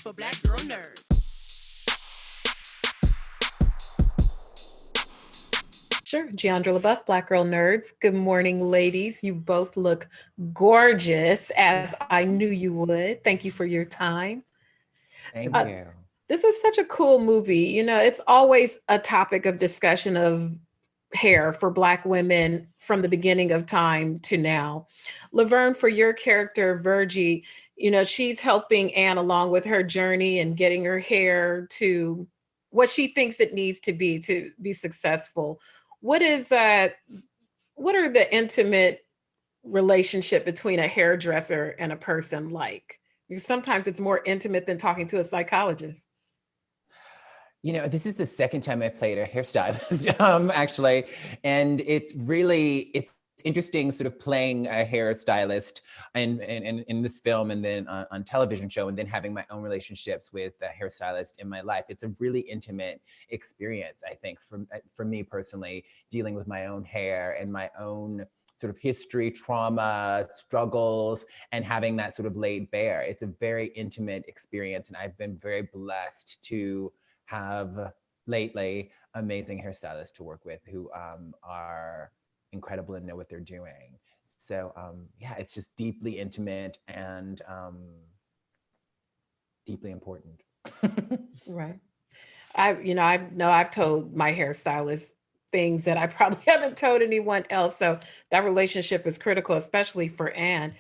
for Black girl nerds. Sure. Jeandra, LeBeauf, Black Girl Nerds. Good morning, ladies. You both look gorgeous, as I knew you would. Thank you for your time. Thank Uh, you. this is such a cool movie. You know, it's always a topic of discussion of hair for Black women from the beginning of time to now. Laverne, for your character, Virgie, you know, she's helping Anne along with her journey and getting her hair to what she thinks it needs to be successful. What is what are the intimate relationship between a hairdresser and a person like? Because sometimes it's more intimate than talking to a psychologist. You know, this is the second time I played a hairstylist, actually, and it's interesting sort of playing a hairstylist in this film and then on television show, and then having my own relationships with the hairstylist in my life. It's a really intimate experience, I think, for me personally, dealing with my own hair and my own sort of history, trauma, struggles, and having that sort of laid bare. It's a very intimate experience, and I've been very blessed to have lately amazing hairstylists to work with who are incredible and know what they're doing. So yeah, it's just deeply intimate and deeply important. Right. I know I've told my hairstylist things that I probably haven't told anyone else. So that relationship is critical, especially for Anne.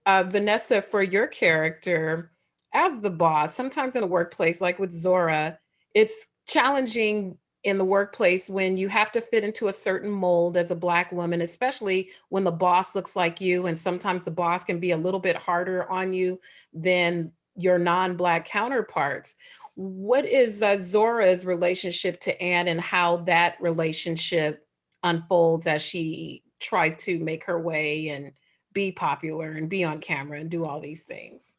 Vanessa, for your character as the boss, sometimes in a workplace, like with Zora, it's challenging in the workplace when you have to fit into a certain mold as a Black woman, especially when the boss looks like you. And sometimes the boss can be a little bit harder on you than your non-Black counterparts. What is Zora's relationship to Anne and how that relationship unfolds as she tries to make her way and be popular and be on camera and do all these things?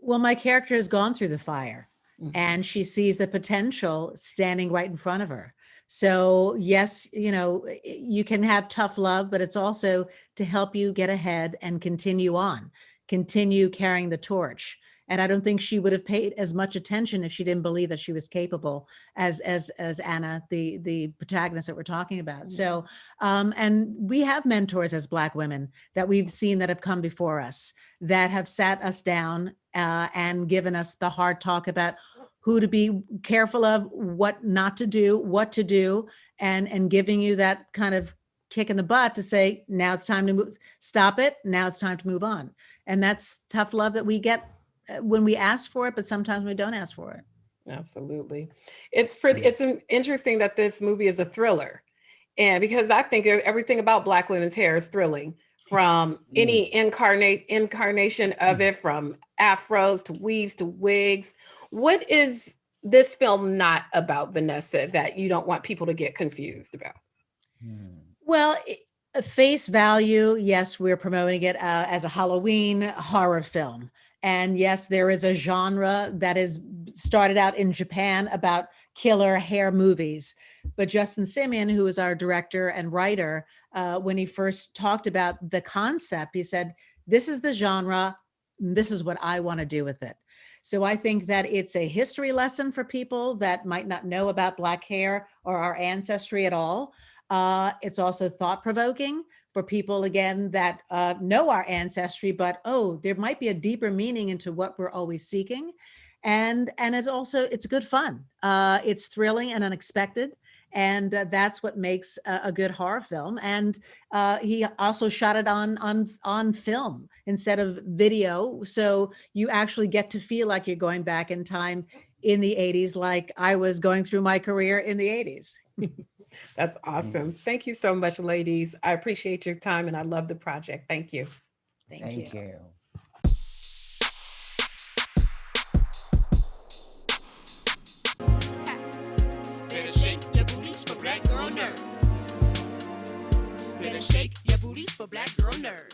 Well, my character has gone through the fire Mhm. and she sees the potential standing right in front of her. So yes, you know, you can have tough love, but it's also to help you get ahead and continue on, continue carrying the torch. And I don't think she would have paid as much attention if she didn't believe that she was capable as Anna, the protagonist that we're talking about. So and we have mentors as Black women that we've seen that have come before us that have sat us down and given us the hard talk about who to be careful of, what not to do, what to do, and giving you that kind of kick in the butt to say, now it's time to move, stop it. Now it's time to move on. And that's tough love that we get when we ask for it, but sometimes we don't ask for it. Absolutely. It's interesting that this movie is a thriller. And because I think everything about Black women's hair is thrilling, from any incarnation of it, from afros to weaves to wigs. What is this film not about, Vanessa, that you don't want people to get confused about? Well, face value, yes, we're promoting it as a Halloween horror film. And yes, there is a genre that is started out in Japan about killer hair movies. But Justin Simien, who is our director and writer, when he first talked about the concept, he said, this is the genre, this is what I want to do with it. So I think that it's a history lesson for people that might not know about Black hair or our ancestry at all. It's also thought-provoking for people, again, that know our ancestry, but, oh, there might be a deeper meaning into what we're always seeking. And it's good fun. It's thrilling and unexpected. And that's what makes a good horror film. And he also shot it on film instead of video. So you actually get to feel like you're going back in time in the 80s, like I was going through my career in the 80s. That's awesome. Thank you so much, ladies. I appreciate your time and I love the project. Thank you. Thank you. Better shake your booties for Black girl nerds. Better shake your booties for Black girl nerds.